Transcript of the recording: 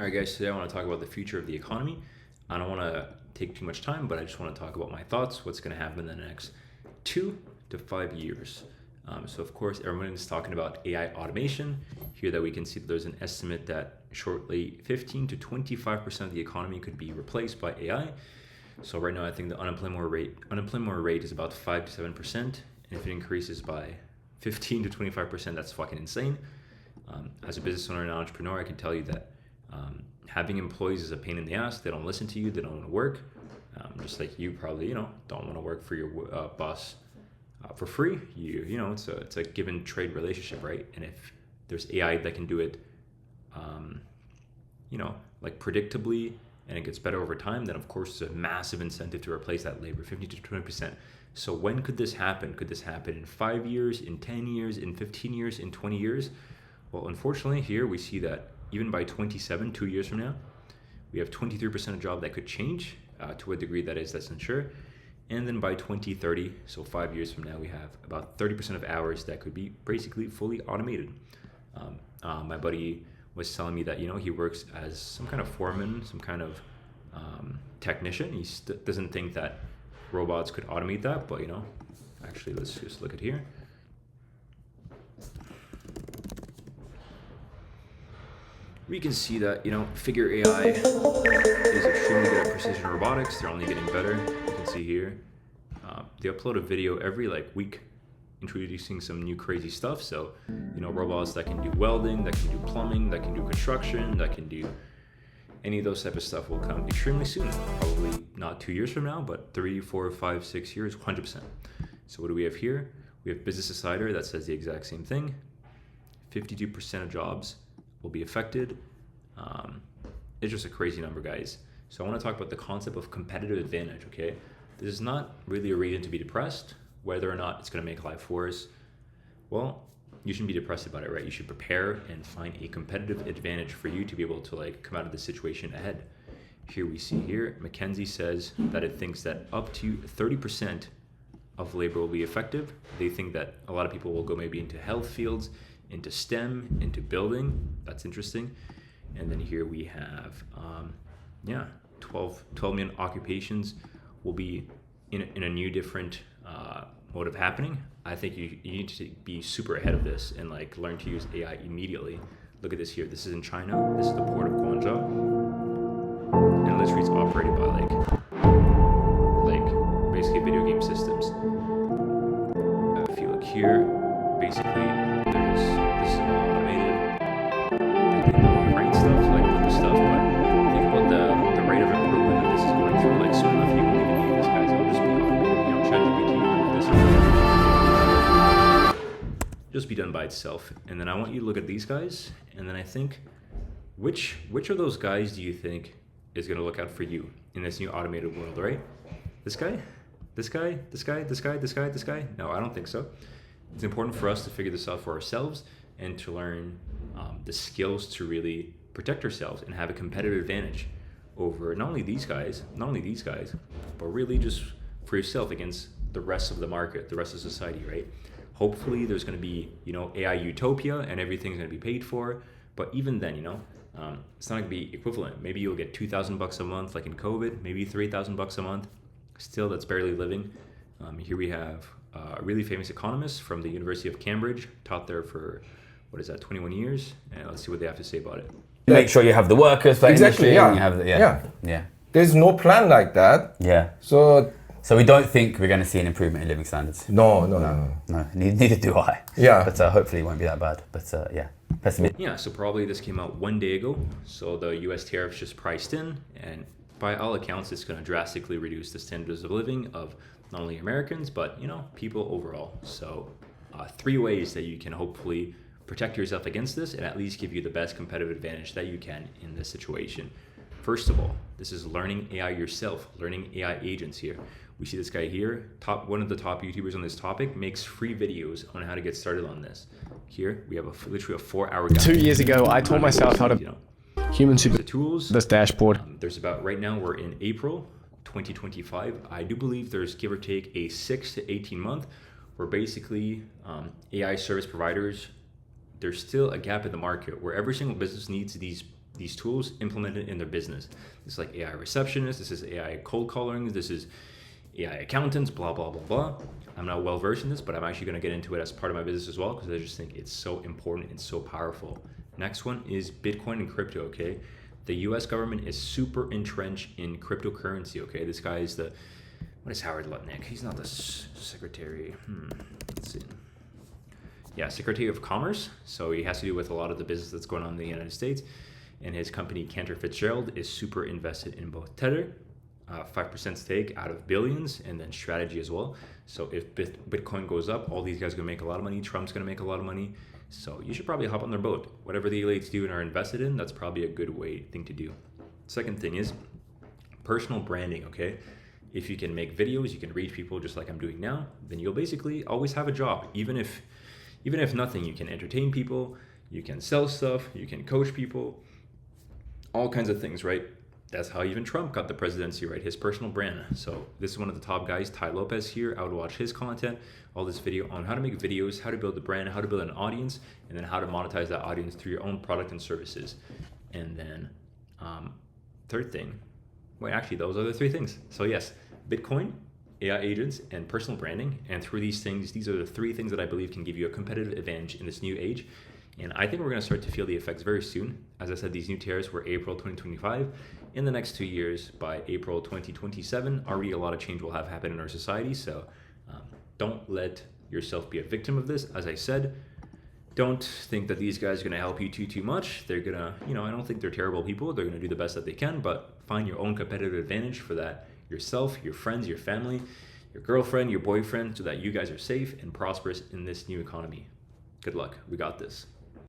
All right, guys, today I want to talk about the future of the economy. I don't want to take too much time, but I just want to talk about my thoughts, what's going to happen in the next 2 to 5 years. So, of course, everyone is talking about AI automation. Here that we can see that there's an estimate that shortly 15 to 25% of the economy could be replaced by AI. So right now, I think the unemployment rate is about 5 to 7%. And if it increases by 15 to 25%, that's fucking insane. As a business owner and entrepreneur, I can tell you that having employees is a pain in the ass. They don't listen to you. They don't want to work. Just like you probably, don't want to work for your boss for free. It's a give and trade relationship, right? And if there's AI that can do it, like predictably, and it gets better over time, then of course it's a massive incentive to replace that labor, 50 to 20%. So when could this happen? Could this happen in 5 years, in 10 years, in 15 years, in 20 years? Well, unfortunately, here we see that even by 27, 2 years from now, we have 23% of job that could change to a degree that's unsure. And then by 2030, so 5 years from now, we have about 30% of hours that could be basically fully automated. My buddy was telling me that, he works as some kind of foreman, some kind of technician. He doesn't think that robots could automate that, but, actually, let's just look at here. We can see that, Figure AI is extremely good at precision robotics. They're only getting better. You can see here. They upload a video every week introducing some new crazy stuff. So, robots that can do welding, that can do plumbing, that can do construction, that can do any of those type of stuff will come extremely soon. Probably not 2 years from now, but 3, 4, 5, 6 years, 100%. So what do we have here? We have Business Insider that says the exact same thing. 52% of jobs will be affected. It's just a crazy number, guys. So I want to talk about the concept of competitive advantage, okay? This is not really a reason to be depressed, whether or not it's going to make life worse. Well, you shouldn't be depressed about it, right? You should prepare and find a competitive advantage for you to be able to come out of the situation ahead. Here we see here, McKinsey says that it thinks that up to 30% of labor will be effective. They think that a lot of people will go maybe into health fields, into STEM, into building. That's interesting. And then here we have, 12 million occupations will be in a new different mode of happening. I think you need to be super ahead of this and learn to use AI immediately. Look at this here. This is in China. This is the port of Guangzhou. And literally it's operated by basically video game systems. If you look here, basically this is all automated. They do the brain stuff, put the stuff, but think about the rate of improvement that this is going through. Soon enough you won't even need these guys. It'll just be automated. ChatGPT, just be done by itself. And then I want you to look at these guys, and then I think which of those guys do you think is going to look out for you in this new automated world, right? This guy? This guy? This guy? This guy? This guy? This guy? No, I don't think so. It's important for us to figure this out for ourselves and to learn the skills to really protect ourselves and have a competitive advantage over not only these guys, but really just for yourself against the rest of the market, the rest of society, right? Hopefully there's going to be, AI utopia and everything's going to be paid for. But even then, it's not going to be equivalent. Maybe you'll get $2,000 a month, like in COVID, maybe $3,000 a month. Still, that's barely living. Here we have a really famous economist from the University of Cambridge, taught there for, 21 years? And let's see what they have to say about it. Make sure you have the workers for exactly, industry. yeah. And you have yeah. There's no plan like that. Yeah. So we don't think we're going to see an improvement in living standards. No. Neither do I. Yeah. But hopefully it won't be that bad. But pessimistic. Yeah, so probably this came out 1 day ago. So the US tariffs just priced in, and by all accounts, it's going to drastically reduce the standards of living of not only Americans, but, people overall. So 3 ways that you can hopefully protect yourself against this and at least give you the best competitive advantage that you can in this situation. First of all, this is learning AI yourself, learning AI agents here. We see this guy here, one of the top YouTubers on this topic, makes free videos on how to get started on this. Here, we have literally a 4-hour guide. 2 years ago, I taught myself how to human super the tools. this dashboard. Right now we're in April 2025. I do believe there's give or take a 6 to 18 month where basically AI service providers, there's still a gap in the market where every single business needs these these tools implemented in their business. This is like AI receptionists, this is AI cold calling, this is AI accountants, blah, blah, blah, blah. I'm not well versed in this, but I'm actually going to get into it as part of my business as well, because I just think it's so important and so powerful. Next one is Bitcoin and crypto, okay? The US government is super entrenched in cryptocurrency, okay? This guy is what is Howard Lutnick? He's not the secretary. Let's see. Yeah, Secretary of Commerce. So he has to do with a lot of the business that's going on in the United States. And his company, Cantor Fitzgerald, is super invested in both Tether, 5% stake out of billions, and then Strategy as well. So if Bitcoin goes up, all these guys are going to make a lot of money. Trump's going to make a lot of money. So you should probably hop on their boat. Whatever the elites do and are invested in, that's probably a good thing to do. Second thing is personal branding, okay? If you can make videos, you can reach people just like I'm doing now, then you'll basically always have a job. Even if nothing, you can entertain people, you can sell stuff, you can coach people, all kinds of things, right? That's how even Trump got the presidency, right? His personal brand. So this is one of the top guys, Ty Lopez here. I would watch his content, all this video on how to make videos, how to build a brand, how to build an audience, and then how to monetize that audience through your own product and services. And then third thing, wait, actually those are the three things. So yes, Bitcoin, AI agents, and personal branding. And through these things, these are the three things that I believe can give you a competitive advantage in this new age. And I think we're going to start to feel the effects very soon. As I said, these new tariffs were April 2025. In the next 2 years, by April 2027, already a lot of change will have happened in our society. So don't let yourself be a victim of this. As I said, don't think that these guys are going to help you too much. They're going to, I don't think they're terrible people. They're going to do the best that they can, but find your own competitive advantage for that yourself, your friends, your family, your girlfriend, your boyfriend, so that you guys are safe and prosperous in this new economy. Good luck. We got this.